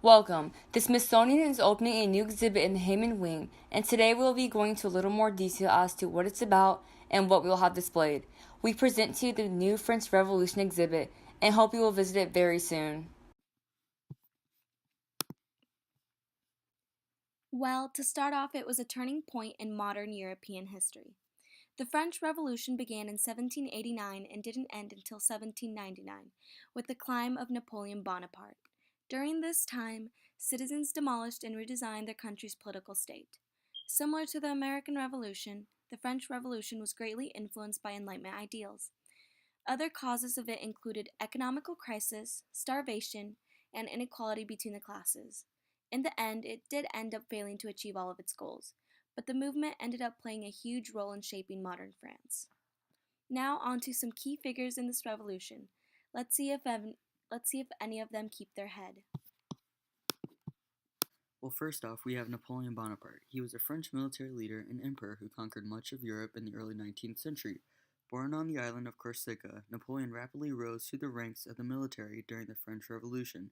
Welcome. The Smithsonian is opening a new exhibit in the Hammond Wing, and today we'll be going into a little more detail as to what it's about and what we will have displayed. We present to you the new French Revolution exhibit and hope you will visit it very soon. Well, to start off, it was a turning point in modern European history. The French Revolution began in 1789 and didn't end until 1799, with the climb of Napoleon Bonaparte. During this time, citizens demolished and redesigned their country's political state. Similar to the American Revolution, the French Revolution was greatly influenced by Enlightenment ideals. Other causes of it included economical crisis, starvation, and inequality between the classes. In the end, it did end up failing to achieve all of its goals, but the movement ended up playing a huge role in shaping modern France. Now on to some key figures in this revolution. Let's see if any of them keep their head. Well, first off, we have Napoleon Bonaparte. He was a French military leader and emperor who conquered much of Europe in the early 19th century. Born on the island of Corsica, Napoleon rapidly rose through the ranks of the military during the French Revolution.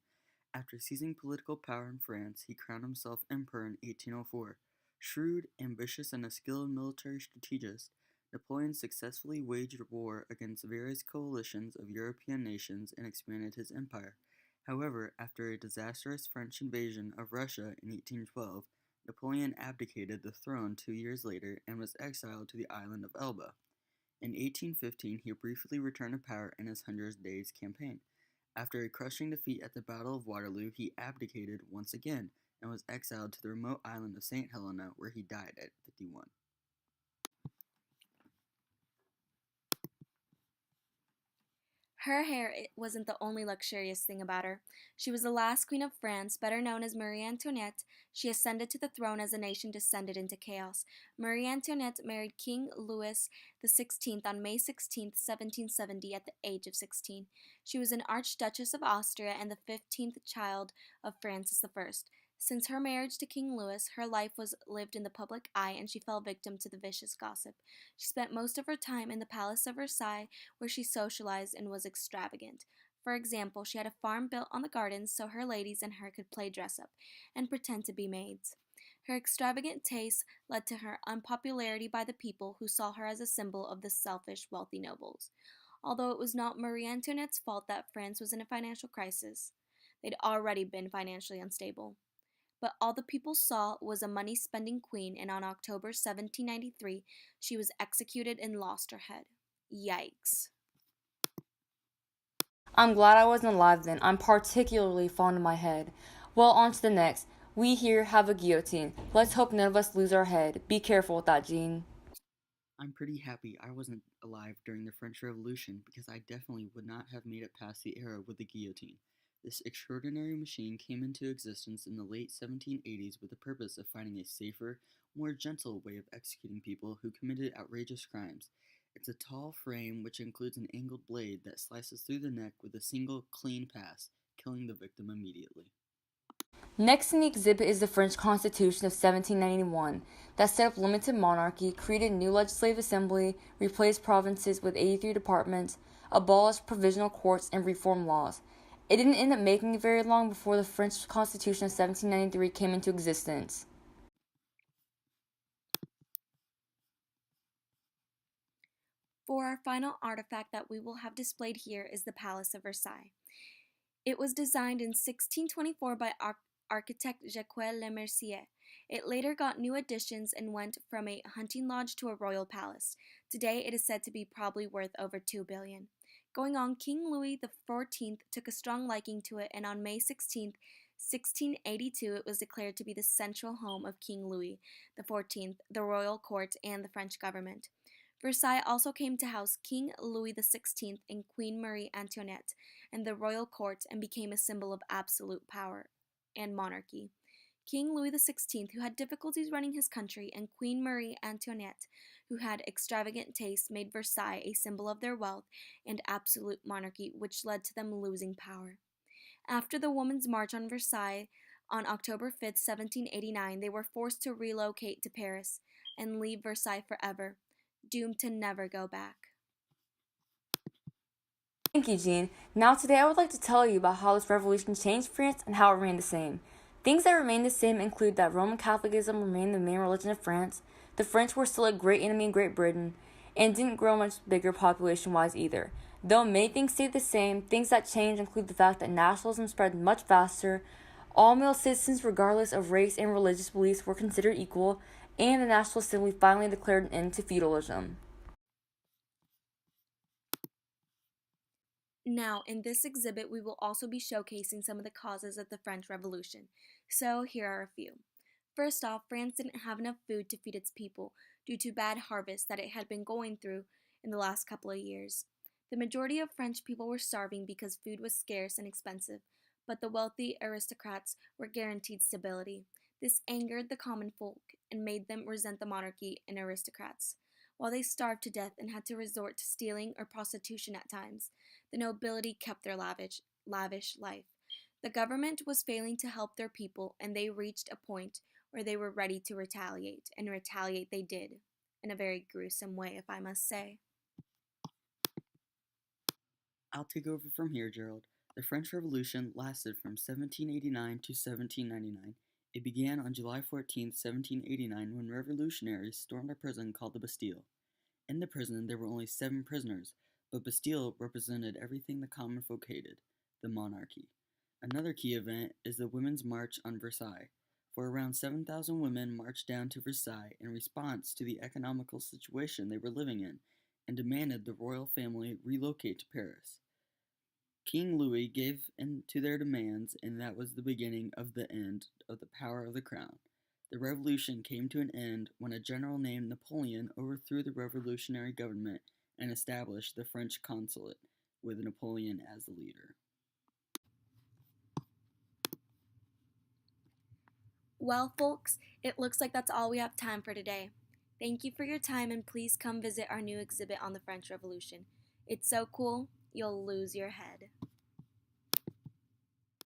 After seizing political power in France, he crowned himself emperor in 1804. Shrewd, ambitious, and a skilled military strategist, Napoleon successfully waged war against various coalitions of European nations and expanded his empire. However, after a disastrous French invasion of Russia in 1812, Napoleon abdicated the throne 2 years later and was exiled to the island of Elba. In 1815, he briefly returned to power in his Hundred Days campaign. After a crushing defeat at the Battle of Waterloo, he abdicated once again and was exiled to the remote island of St. Helena, where he died at 51. Her hair wasn't the only luxurious thing about her. She was the last queen of France, better known as Marie Antoinette. She ascended to the throne as the nation descended into chaos. Marie Antoinette married King Louis XVI on May 16, 1770, at the age of 16. She was an Archduchess of Austria and the 15th child of Francis I. Since her marriage to King Louis, her life was lived in the public eye and she fell victim to the vicious gossip. She spent most of her time in the Palace of Versailles, where she socialized and was extravagant. For example, she had a farm built on the gardens so her ladies and her could play dress up and pretend to be maids. Her extravagant tastes led to her unpopularity by the people who saw her as a symbol of the selfish, wealthy nobles. Although it was not Marie Antoinette's fault that France was in a financial crisis, they'd already been financially unstable. But all the people saw was a money spending queen, and on October 1793, she was executed and lost her head. Yikes. I'm glad I wasn't alive then. I'm particularly fond of my head. Well, on to the next. We here have a guillotine. Let's hope none of us lose our head. Be careful with that, Jean. I'm pretty happy I wasn't alive during the French Revolution because I definitely would not have made it past the era with the guillotine. This extraordinary machine came into existence in the late 1780s with the purpose of finding a safer, more gentle way of executing people who committed outrageous crimes. It's a tall frame which includes an angled blade that slices through the neck with a single, clean pass, killing the victim immediately. Next in the exhibit is the French Constitution of 1791 that set up limited monarchy, created new legislative assembly, replaced provinces with 83 departments, abolished provisional courts, and reformed laws. It didn't end up making it very long before the French Constitution of 1793 came into existence. For our final artifact that we will have displayed here is the Palace of Versailles. It was designed in 1624 by architect Jacques Lemercier. It later got new additions and went from a hunting lodge to a royal palace. Today it is said to be probably worth over $2 billion. Going on, King Louis XIV took a strong liking to it, and on May 16, 1682, it was declared to be the central home of King Louis XIV, the royal court, and the French government. Versailles also came to house King Louis XVI and Queen Marie Antoinette and the royal court, and became a symbol of absolute power and monarchy. King Louis XVI, who had difficulties running his country, and Queen Marie Antoinette, who had extravagant tastes, made Versailles a symbol of their wealth and absolute monarchy, which led to them losing power. After the Women's March on Versailles on October 5, 1789, they were forced to relocate to Paris and leave Versailles forever, doomed to never go back. Thank you, Jean. Now, today I would like to tell you about how this revolution changed France and how it remained the same. Things that remained the same include that Roman Catholicism remained the main religion of France, the French were still a great enemy in Great Britain, and didn't grow much bigger population wise either. Though many things stayed the same, things that changed include the fact that nationalism spread much faster, all male citizens, regardless of race and religious beliefs, were considered equal, and the National Assembly finally declared an end to feudalism. Now, in this exhibit, we will also be showcasing some of the causes of the French Revolution. So, here are a few. First off, France didn't have enough food to feed its people due to bad harvests that it had been going through in the last couple of years. The majority of French people were starving because food was scarce and expensive, but the wealthy aristocrats were guaranteed stability. This angered the common folk and made them resent the monarchy and aristocrats. While they starved to death and had to resort to stealing or prostitution at times, the nobility kept their lavish life. The government was failing to help their people, and they reached a point where they were ready to retaliate, and retaliate they did, in a very gruesome way, if I must say. I'll take over from here, Gerald. The French Revolution lasted from 1789 to 1799. It began on July 14, 1789, when revolutionaries stormed a prison called the Bastille. In the prison, there were only 7 prisoners, but Bastille represented everything the common folk hated, the monarchy. Another key event is the Women's March on Versailles, for around 7,000 women marched down to Versailles in response to the economical situation they were living in and demanded the royal family relocate to Paris. King Louis gave in to their demands, and that was the beginning of the end of the power of the crown. The revolution came to an end when a general named Napoleon overthrew the revolutionary government and established the French consulate, with Napoleon as the leader. Well, folks, it looks like that's all we have time for today. Thank you for your time, and please come visit our new exhibit on the French Revolution. It's so cool, you'll lose your head.